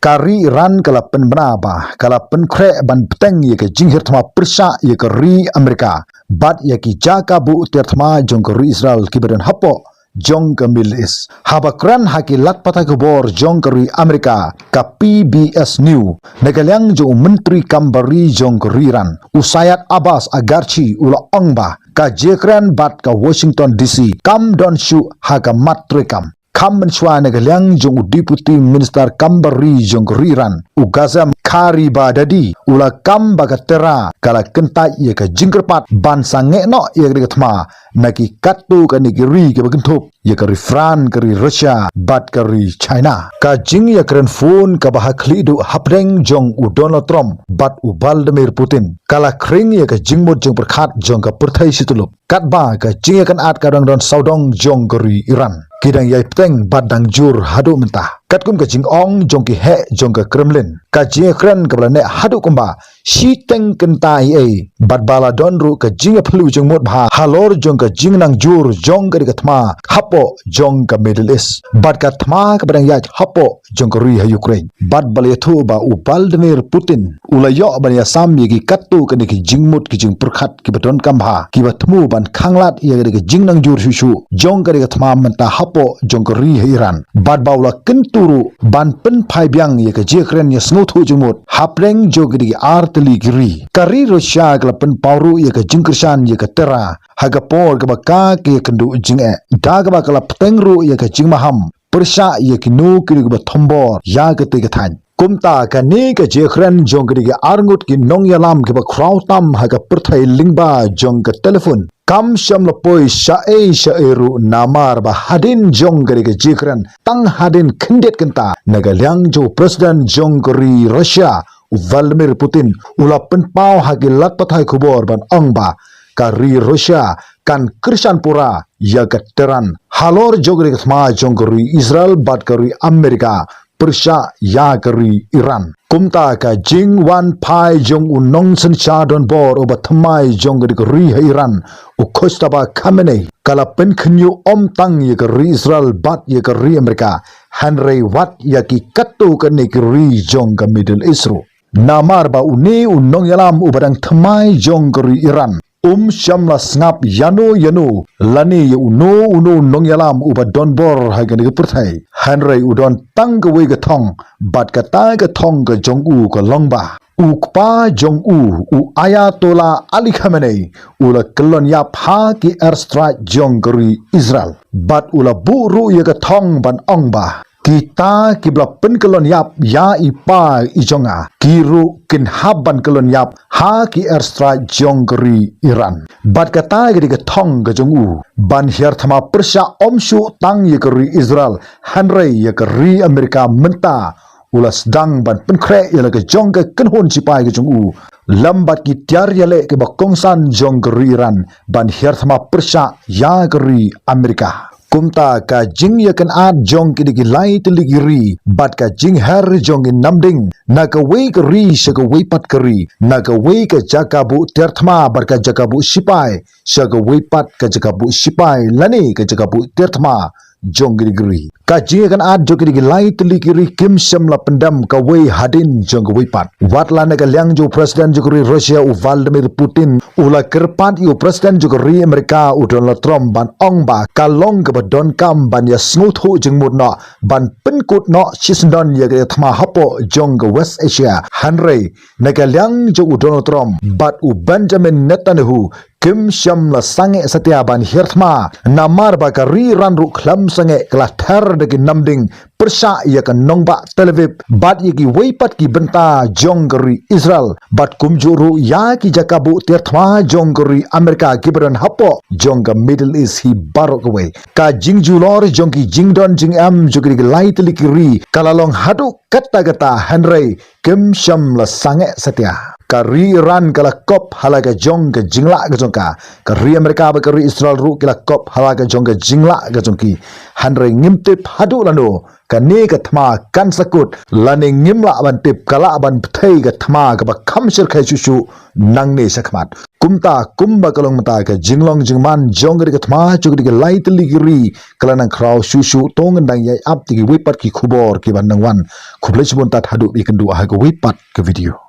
kari Iran kalapen benaba kalapen kre ban peteng ye ke jinghir thma persa ye ke ri Amerika bat ye ki jaka bu ter thma jong ke ri Israel ki badan hapo jong ke Middle East haba kran haki lat patah ke bor jong ke ri Amerika ka PBS New negalyang jo menteri kambari jong ke ri Iran Usayat Abbas Agarchi ula ongba ka jekran bat ka Washington DC kam don shu haga matrekam kam menshwa negalyang jong deputy minister kambari jong ke ri Iran ugazam kari badadi ula kam bagatera kala kentai ye ka jingkerpat ban sange no ye ke thma naki katu ka nigiri ke bagentup ye ka Fran ke Russia bat ke China ka jing ye kren phone ka bahakli du hapdeng jong u Donald Trump bat u Vladimir Putin kala kring ye ka jingmot jong perkhat jong ka perthai situlup kat ba ka jing ye kan at kadang don saudong jong ke Iran kidang yai peteng badang jur hadu mentah katkum ka jing ong jong ki he jong ka Kremlin ka jing kren ka blane hadu kumba shi teng kentai e bad bala don ru ka jing phlu jong mot bha halor jong ka jing nang jur jong ka thma hapo jong ka Middle East bad ka thma ka badang yai hapo jong ka ri ha Ukraine bad bale thu ba u Vladimir Putin ulayo ban ya sam ye ki katu ka ni ki jing mot ki jing perkhat ki badon kam bha ki ba thmu ban khanglat ye ka jing nang jur shu jong ka thma menta hapo jong ka ri Iran bad baula kenturu ban pen phai byang ye ka jekren ye sngo thu jumot hapreng jogri artli giri kari Russia kala pen pauru ye ka jingkersan ye ka tera haga por ka baka ke kendu jinge daga ba kala petengru ye ka jingmaham persa ye ki nu ki ba thombor ya ka te ka than kumta ka ne ka jekren jongri ge arngut ki nong yalam ke ba krautam haga perthai lingba jong ka telefon kam sham lapoi sha ru namar ba hadin jong gari ke jikran tang hadin khendet kenta nagalyang jo president jong gari Russia Vladimir Putin ulapen pau hagi lat pathai khubor ban angba kari Russia kan Krishanpura ya teran halor jogri khma jong gari Israel bat gari Amerika Persia ya kari Iran kumta ka jing wan pai jong unong sen cha don bor oba thmai jong gari Iran u khostaba Khamenei kala pen khnyu om tang ye kari Israel bat ye kari Amerika Henry Watt ya ki katu ka ne kari jong ka Middle East namar ba uni unong yalam u badang thmai jong gari Iran shamla snap yano lani ye uno nong yalam uba don bor hagani perthai Henry udon tang ga we ga thong bat ka ta ga thong ga jong u ka longba ukpa jong u Ayatollah Ali Khamenei ula kelon yap ha ki airstrike jong gari Israel bat ula bu ru ye ga thong ban ongba kita kibla pen kelon yap ya ipa ijonga kiru kin haban kelon yap ha ki airstrike jong gari Iran bat kata gedi ke thong ga jong u ban hiar thama persa omshu tang ye gari Israel Henry ye gari Amerika menta ulas dang ban pen kre ye ke jong ke kenhon sipai ke jong u lambat ki tiar yale ke bakongsan jong gari Iran ban hiar thama persa ya gari Amerika kumta ka jing yakan at jong kidigi light ligiri bat ka jing her jong in namding naga wei ka ri shaga wei pat kari naga wei ka jakabu terthma bar ka jakabu sipai shaga wei pat ka jakabu sipai lani ka jakabu terthma jong giri ka jing yakan at jong kidigi light ligiri kim shamla pendam ka wei hadin jong wei pat watla naga liang jo president jogri Russia u Vladimir Putin ula kerpat yu president jogri Amerika u Donald Trump ban ongba kalong ka don kam ban ya smooth ho jing mut no ban pen kut no chisndon ya ge thma hapo jong ga West Asia Henry nagalyang jo Donald Trump bat u Benjamin Netanyahu kim sham la sange satya ban hirthma namar ba ka ri ran ru khlam sange kla thar de ki namding persa ya ka nongba Tel Aviv bat ye ki weipat ki benta jong gari Israel bat kumjuru ya ki jakabu tirthma jong gari Amerika kibran hapo jong ga Middle East hi barok away ka jingjulor jong ki jingdon jing am jogri ki light likiri kalalong hadu kata Henry kim sham la sange satya Kari Iran kala kop halaga jong ke jingla ke jongka. Kari Amerika ba kari Israel ru kala kop halaga jong ke jingla ke jongki. Hanre ngimtip hadu lano. Kani ke thma kan sakut. Lani ngimla ban tip kala ban pthai ke thma ke ba khamsir khai susu nang ne sakmat. Kumta kumba kalong mata ke jinglong jingman jong ke thma chukri ke lai tli giri kala nang kraw susu tong ndang yai ap ti wipat ki khubor ki ban nang wan. Khublech bon tat hadu ikendu ah ke wipat ke video.